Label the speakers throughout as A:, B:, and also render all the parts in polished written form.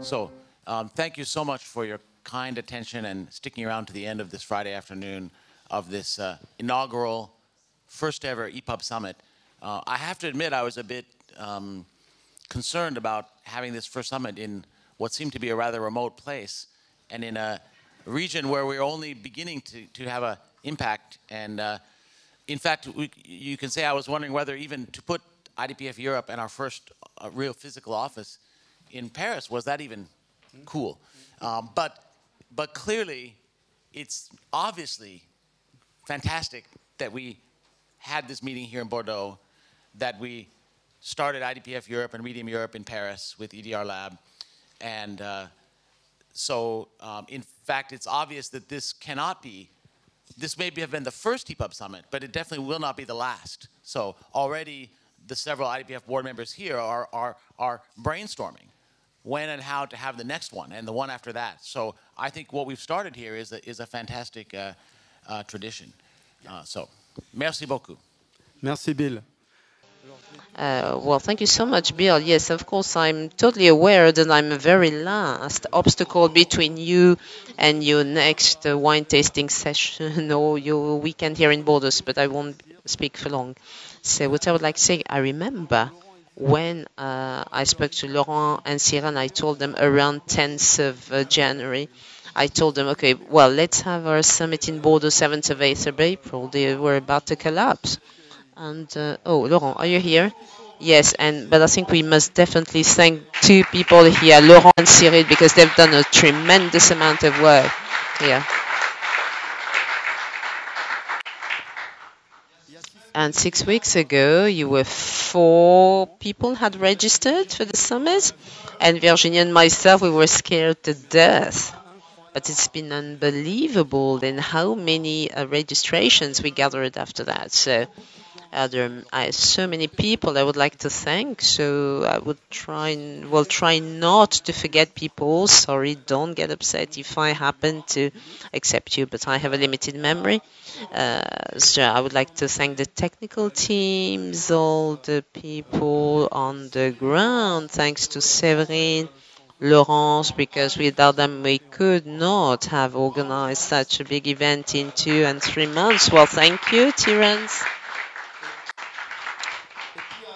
A: So thank you so much for your kind attention and sticking around to the end of this Friday afternoon of this inaugural first ever EPUB Summit. I have to admit I was a bit concerned about having this first summit in what seemed to be a rather remote place and in a region where we're only beginning to have an impact. And in fact, you can say I was wondering whether even to put IDPF Europe and our first real physical office in Paris, was that even cool? But clearly, it's obviously fantastic that we had this meeting here in Bordeaux, that we started IDPF Europe and READIUM Europe in Paris with EDRLab. And so, in fact, it's obvious that this cannot be, this may have been the first EPUB Summit, but it definitely will not be the last. So already the several IDPF board members here are brainstorming when and how to have the next one and the one after that. So I think what we've started here is a fantastic tradition. So, merci beaucoup.
B: Merci, Bill.
C: Well, thank you so much, Bill. Yes, of course, I'm totally aware that I'm a very last obstacle between you and your next wine tasting session or your weekend here in Bordeaux, but I won't speak for long. So what I would like to say, I remember when I spoke to Laurent and Cyril, I told them around 10th of January, I told them, okay, well, let's have our summit in Bordeaux 7th of 8th of April. They were about to collapse. And, oh, Laurent, are you here? Yes, but I think we must definitely thank two people here, Laurent and Cyril, because they've done a tremendous amount of work here. And 6 weeks ago, you were 4 people had registered for the summit, and Virginie and myself, we were scared to death. But it's been unbelievable in how many registrations we gathered after that. So there are so many people I would like to thank. So I would will try not to forget people. Sorry, don't get upset if I happen to accept you, but I have a limited memory. So I would like to thank the technical teams, all the people on the ground, thanks to Séverine, Laurence, because without them we could not have organized such a big event in 2 and 3 months. Well, thank you, Terence.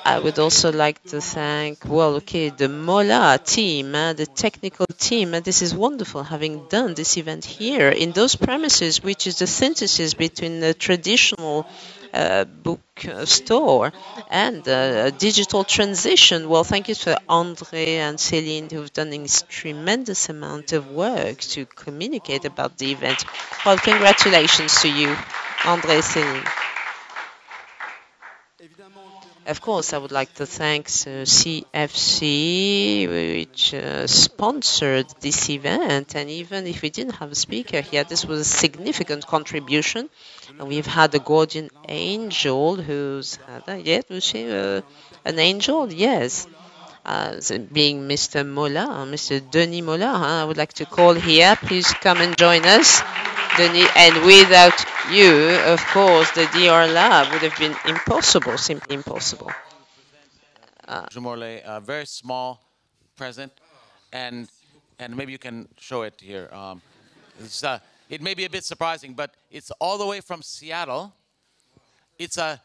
C: I would also like to thank, well, okay, the MOLLAT team, the technical team. This is wonderful having done this event here in those premises, which is the synthesis between the traditional book store and digital transition. Well, thank you to André and Céline who've done this tremendous amount of work to communicate about the event. Well, congratulations to you, André, Céline. Of course, I would like to thank CFC, which sponsored this event. And even if we didn't have a speaker here, this was a significant contribution. And we've had a guardian angel who's had was she an angel? Yes. Being Mr. Mollat, Mr. Denis Mollat, I would like to call here. Please come and join us, Denis. And without you, of course, the EDRLab would have been impossible, simply impossible.
A: A very small present, and maybe you can show it here. It may be a bit surprising, but it's all the way from Seattle. It's a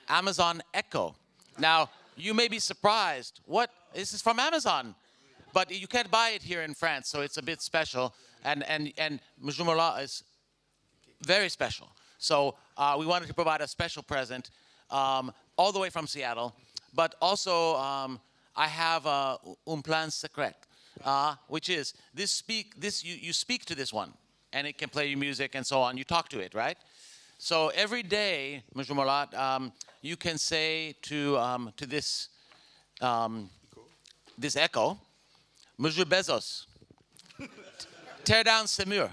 A: Amazon Echo. Now, you may be surprised. What? This is from Amazon. But you can't buy it here in France, so it's a bit special. And Monsieur Mollat is very special. So we wanted to provide a special present all the way from Seattle. But also, I have un plan secret, which is you speak to this one, and it can play you music and so on. You talk to it, right? So every day, Monsieur Mollat, you can say to this this echo, Monsieur Bezos, tear down ces murs.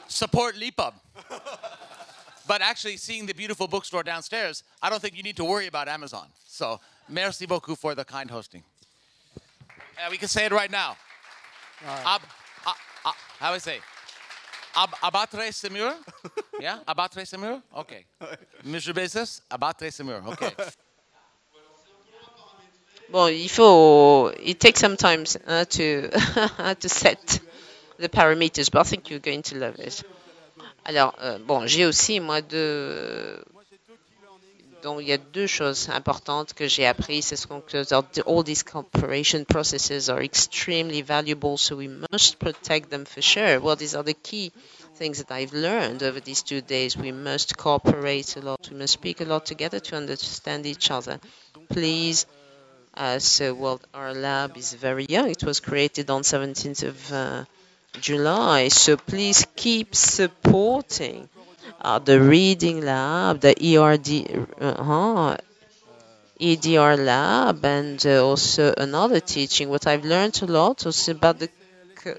A: Support l'EPUB. But actually, seeing the beautiful bookstore downstairs, I don't think you need to worry about Amazon. So, merci beaucoup for the kind hosting. We can say it right now. How do I say? Abattre ce mur? Yeah? Abattre ce mur? Okay. Monsieur Bezos, abattre ce mur. Okay.
C: Bon, it takes some time to to set the parameters, but I think you're going to love it. Alors, bon, j'ai aussi, moi, donc, il y a deux choses importantes que j'ai apprises. C'est ce qu'on all these cooperation processes are extremely valuable, so we must protect them for sure. Well, these are the key things that I've learned over these 2 days. We must cooperate a lot. We must speak a lot together to understand each other. Please. Well, our lab is very young. It was created on 17th of July. So please keep supporting the reading lab, the EDRLab, and also another teaching. What I've learned a lot also about the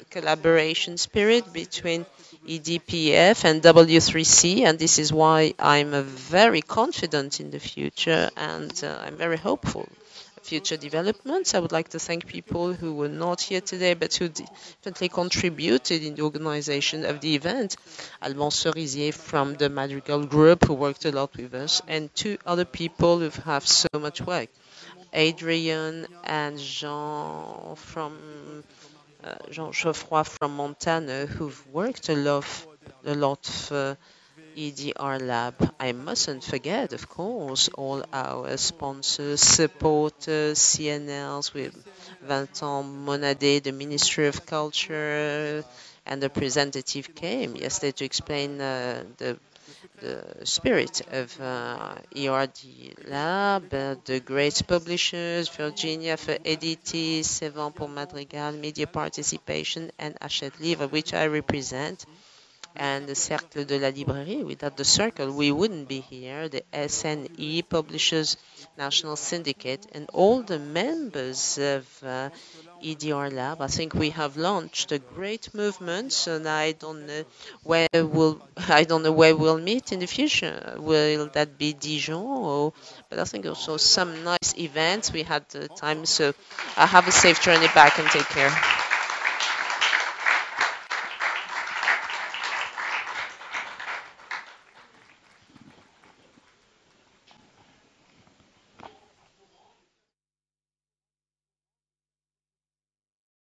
C: collaboration spirit between EDPF and W3C, and this is why I'm very confident in the future, and I'm very hopeful future developments. I would like to thank people who were not here today, but who definitely contributed in the organization of the event. Alban Cerisier from the Madrigal Group, who worked a lot with us, and 2 other people who have so much work. Adrian and Jean Geoffroy from Montana, who've worked a lot for EDRLab. I mustn't forget, of course, all our sponsors, supporters, CNLs with Vincent Monadet, the Ministry of Culture, and the representative came yesterday to explain the spirit of EDRLab, the great publishers, Virginia for Editis, Sevan pour Madrigal, Media Participation, and Hachette Livre, which I represent, and the Cercle de la Librairie. Without the circle, we wouldn't be here. The SNE Publishers National Syndicate and all the members of EDRLab. I think we have launched a great movement, and I don't know where we'll meet in the future. Will that be Dijon? But I think also some nice events we had time. So have a safe journey back and take care.